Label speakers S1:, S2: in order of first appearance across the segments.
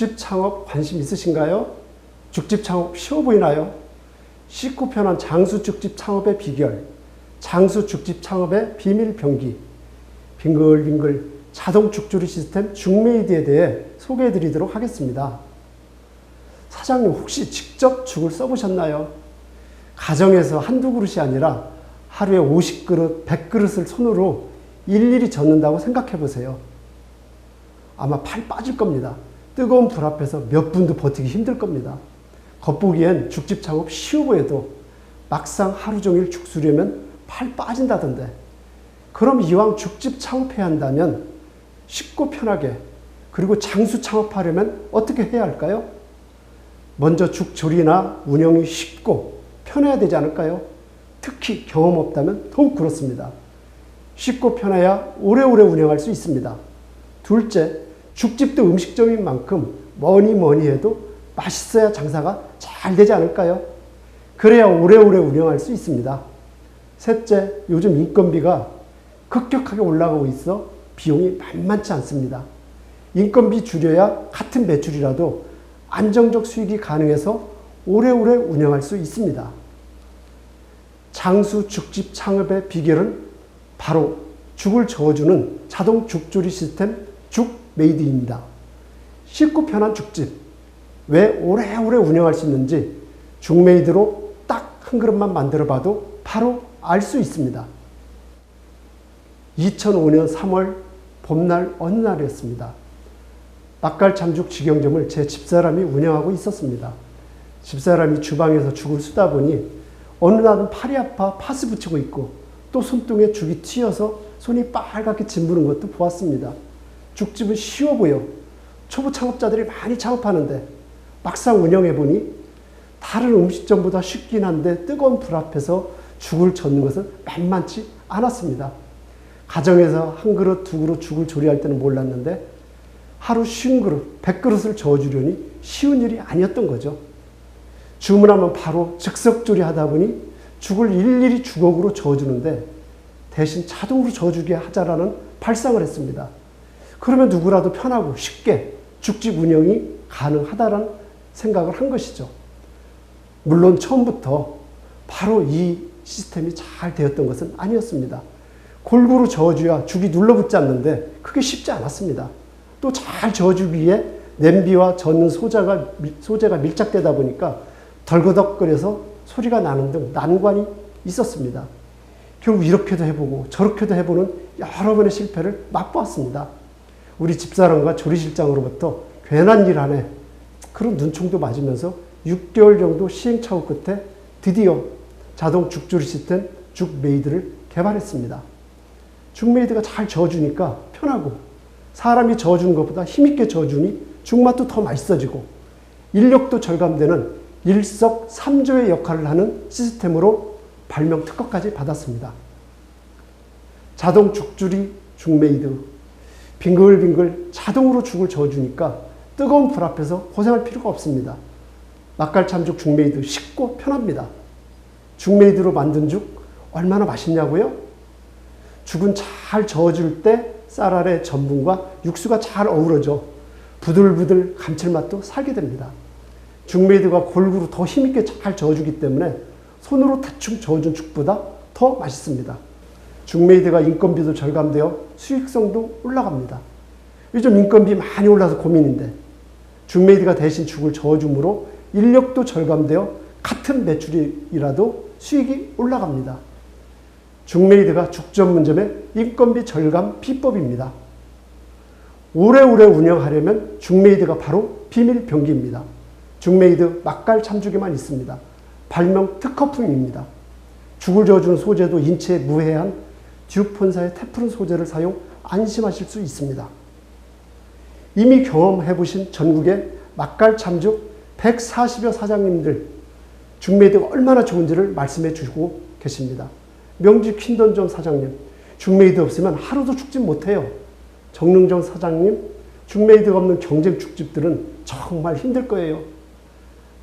S1: 죽집 창업 관심 있으신가요? 죽집 창업 쉬워 보이나요? 쉽고 편한 장수 죽집 창업의 비결, 장수 죽집 창업의 비밀 병기, 빙글빙글 자동 죽조리 시스템 죽메이드에 대해 소개해 드리도록 하겠습니다. 사장님 혹시 직접 죽을 써보셨나요? 가정에서 한두 그릇이 아니라 하루에 50그릇, 100그릇을 손으로 일일이 젓는다고 생각해 보세요. 아마 팔 빠질 겁니다. 뜨거운 불 앞에서 몇 분도 버티기 힘들 겁니다. 겉보기엔 죽집 창업 쉬워 보여도 막상 하루 종일 죽 수려면 팔 빠진다던데. 그럼 이왕 죽집 창업해야 한다면 쉽고 편하게, 그리고 장수 창업하려면 어떻게 해야 할까요? 먼저 죽 조리나 운영이 쉽고 편해야 되지 않을까요? 특히 경험 없다면 더욱 그렇습니다. 쉽고 편해야 오래오래 운영할 수 있습니다. 둘째, 죽집도 음식점인 만큼 뭐니 해도 맛있어야 장사가 잘 되지 않을까요? 그래야 오래오래 운영할 수 있습니다. 셋째, 요즘 인건비가 급격하게 올라가고 있어 비용이 만만치 않습니다. 인건비 줄여야 같은 매출이라도 안정적 수익이 가능해서 오래오래 운영할 수 있습니다. 장수 죽집 창업의 비결은 바로 죽을 저어주는 자동 죽조리 시스템 죽메이드입니다. 쉽고 편한 죽집, 왜 오래오래 운영할 수 있는지 죽메이드로 딱 한 그릇만 만들어 봐도 바로 알 수 있습니다. 2005년 3월 봄날 어느 날이었습니다. 막갈참죽 직영점을 제 집사람이 운영하고 있었습니다. 집사람이 주방에서 죽을 쓰다 보니 어느 날은 팔이 아파 파스 붙이고 있고 또 손등에 죽이 튀어서 손이 빨갛게 짓무른 것도 보았습니다. 죽집은 쉬워 보여 초보 창업자들이 많이 창업하는데 막상 운영해보니 다른 음식점보다 쉽긴 한데 뜨거운 불 앞에서 죽을 젓는 것은 만만치 않았습니다. 가정에서 한 그릇, 두 그릇 죽을 조리할 때는 몰랐는데 하루 50그릇, 100그릇을 저어주려니 쉬운 일이 아니었던 거죠. 주문하면 바로 즉석 조리하다 보니 죽을 일일이 주걱으로 저어주는데 대신 자동으로 저어주게 하자라는 발상을 했습니다. 그러면 누구라도 편하고 쉽게 죽집 운영이 가능하다는 생각을 한 것이죠. 물론 처음부터 바로 이 시스템이 잘 되었던 것은 아니었습니다. 골고루 저어줘야 죽이 눌러붙지 않는데 그게 쉽지 않았습니다. 또 잘 저어주기 위해 냄비와 젓는 소재가 밀착되다 보니까 덜거덕거려서 소리가 나는 등 난관이 있었습니다. 결국 이렇게도 해보고 저렇게도 해보는 여러 번의 실패를 맛보았습니다. 우리 집사람과 조리실장으로부터 괜한 일 하네 그런 눈총도 맞으면서 6개월 정도 시행착오 끝에 드디어 자동 죽조리 시스템 죽메이드를 개발했습니다. 죽메이드가 잘 저어주니까 편하고 사람이 저어주는 것보다 힘있게 저어주니 죽맛도 더 맛있어지고 인력도 절감되는 일석삼조의 역할을 하는 시스템으로 발명 특허까지 받았습니다. 자동 죽조리 죽메이드, 빙글빙글 자동으로 죽을 저어주니까 뜨거운 불 앞에서 고생할 필요가 없습니다. 막갈참죽 죽메이드 쉽고 편합니다. 죽메이드로 만든 죽 얼마나 맛있냐고요? 죽은 잘 저어줄 때 쌀알의 전분과 육수가 잘 어우러져 부들부들 감칠맛도 살게 됩니다. 죽메이드가 골고루 더 힘있게 잘 저어주기 때문에 손으로 대충 저어준 죽보다 더 맛있습니다. 죽메이드가 인건비도 절감되어 수익성도 올라갑니다. 요즘 인건비 많이 올라서 고민인데 죽메이드가 대신 죽을 저어줌으로 인력도 절감되어 같은 매출이라도 수익이 올라갑니다. 죽메이드가 죽 전문점의 인건비 절감 비법입니다. 오래오래 운영하려면 죽메이드가 바로 비밀 병기입니다. 죽메이드 막갈 참죽에만 있습니다. 발명 특허품입니다. 죽을 저어주는 소재도 인체에 무해한 듀폰사의 테프론 소재를 사용 안심하실 수 있습니다. 이미 경험해보신 전국의 막갈 참죽 140여 사장님들 죽메이드가 얼마나 좋은지를 말씀해 주시고 계십니다. 명지 퀸던점 사장님, 죽메이드 없으면 하루도 죽집 못해요. 정릉정 사장님, 죽메이드가 없는 경쟁 죽집들은 정말 힘들 거예요.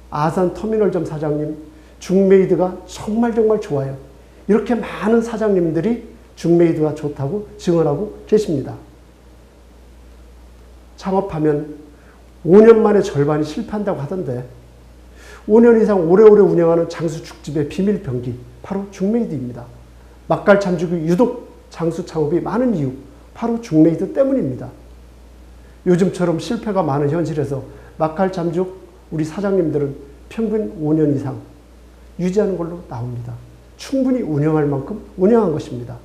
S1: 아산 터미널점 사장님, 죽메이드가 정말 좋아요. 이렇게 많은 사장님들이 죽메이드가 좋다고 증언하고 계십니다. 창업하면 5년 만에 절반이 실패한다고 하던데 5년 이상 오래오래 운영하는 장수 죽집의 비밀 병기 바로 죽메이드입니다. 막갈 참죽이 유독 장수 창업이 많은 이유 바로 죽메이드 때문입니다. 요즘처럼 실패가 많은 현실에서 막갈 참죽 우리 사장님들은 평균 5년 이상 유지하는 걸로 나옵니다. 충분히 운영할 만큼 운영한 것입니다.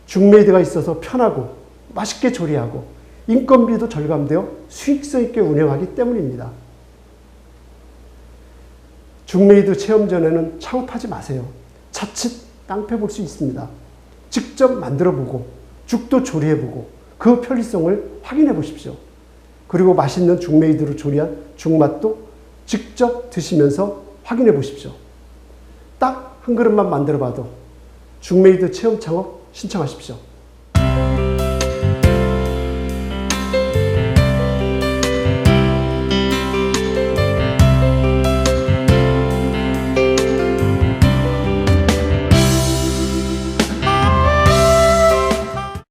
S1: 죽메이드가 있어서 편하고 맛있게 조리하고 인건비도 절감되어 수익성 있게 운영하기 때문입니다. 죽메이드 체험 전에는 창업하지 마세요. 자칫 낭패 볼 수 있습니다. 직접 만들어보고 죽도 조리해보고 그 편리성을 확인해 보십시오. 그리고 맛있는 죽메이드로 조리한 죽맛도 직접 드시면서 확인해 보십시오. 딱 한 그릇만 만들어봐도 죽메이드 체험 창업 신청하십시오.